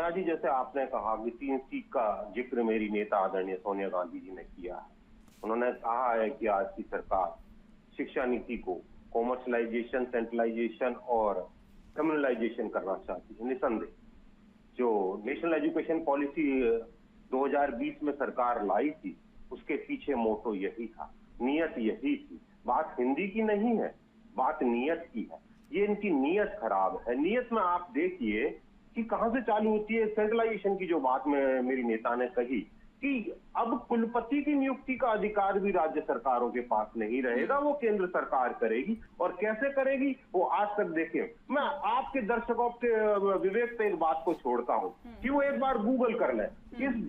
नेहा जी, जैसे आपने कहा कि 3 सीख का जिक्र मेरी नेता आदरणीय सोनिया गांधी जी ने किया है। उन्होंने कहा है कि आज की सरकार शिक्षा नीति को कॉमर्शलाइजेशन, सेंट्रलाइजेशन और कम्युनलाइजेशन करना चाहती है। निसंदेह जो नेशनल एजुकेशन पॉलिसी 2020 में सरकार लाई थी, उसके पीछे मोटो यही था, नीयत यही थी। बात हिंदी की नहीं है, बात नीयत की है। ये इनकी नीयत खराब है। नीयत में आप देखिए कि कहां से चालू होती है सेंट्रलाइजेशन की जो बात में मेरी नेता ने कही कि अब कुलपति की नियुक्ति का अधिकार भी राज्य सरकारों के पास नहीं रहेगा, वो केंद्र सरकार करेगी। और कैसे करेगी वो आज तक देखें। मैं आपके दर्शकों के विवेक पे एक बात को छोड़ता हूं कि वो एक बार गूगल कर लें। इस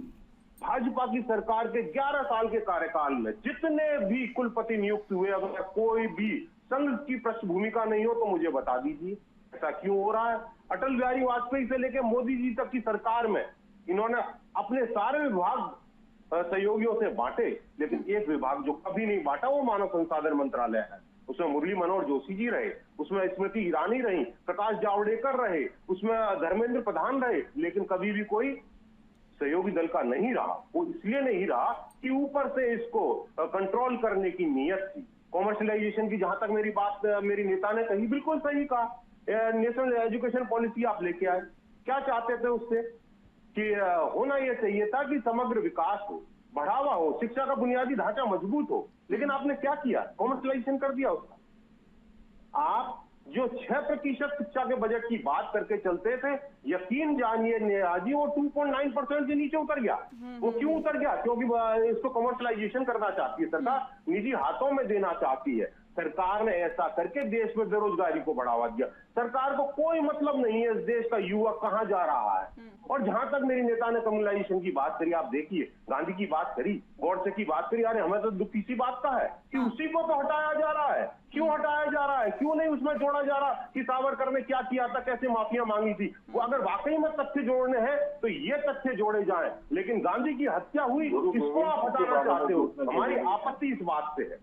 भाजपा की सरकार के 11 साल के कार्यकाल में जितने भी कुलपति नियुक्त हुए, अगर कोई भी संघ की पृष्ठभूमि का नहीं हो तो मुझे बता दीजिए ऐसा क्यों हो रहा है। अटल बिहारी वाजपेयी से लेकर मोदी जी तक की सरकार में इन्होंने अपने सारे विभाग सहयोगियों से बांटे, लेकिन एक विभाग जो कभी नहीं बांटा वो मानव संसाधन मंत्रालय है। उसमें मुरली मनोहर जोशी जी रहे, उसमें स्मृति ईरानी रही, प्रकाश जावड़ेकर रहे, उसमें धर्मेंद्र प्रधान रहे, लेकिन कभी भी कोई सहयोगी दल का नहीं रहा। वो इसलिए नहीं रहा कि ऊपर से इसको कंट्रोल करने की नीयत थी। कॉमर्शलाइजेशन की जहां तक मेरी नेता ने कही, बिल्कुल सही कहा। नेशनल एजुकेशन पॉलिसी आप लेके आए, क्या चाहते थे उससे कि होना यह चाहिए था कि समग्र विकास हो, बढ़ावा हो, शिक्षा का बुनियादी ढांचा मजबूत हो, लेकिन आपने क्या किया? कॉमर्शलाइजेशन कर दिया उसका। आप जो 6% शिक्षा के बजट की बात करके चलते थे, यकीन जानिए नेहा जी, वो 2.9% के नीचे उतर गया। वो क्यों उतर गया? क्योंकि इसको कमर्शलाइजेशन करना चाहती है सरकार, निजी हाथों में देना चाहती है। सरकार ने ऐसा करके देश में बेरोजगारी को बढ़ावा दिया। सरकार को कोई मतलब नहीं है इस देश का युवा कहां जा रहा है। और जहां तक मेरी नेता ने कम्युनलाइजेशन की बात करी, आप देखिए, गांधी की बात करी, गॉडसे की बात करी, अरे हमें तो दुख इसी बात का है कि उसी को तो हटाया जा रहा है। क्यों हटाया जा रहा है? क्यों नहीं उसमें जोड़ा जा रहा कि सावरकर ने क्या किया था, कैसे माफिया मांगी थी? वो अगर वाकई में तथ्य जोड़ने हैं तो ये तथ्य जोड़े जाएं, लेकिन गांधी की हत्या हुई, इसको आप हटाना चाहते हो। हमारी आपत्ति इस बात से है।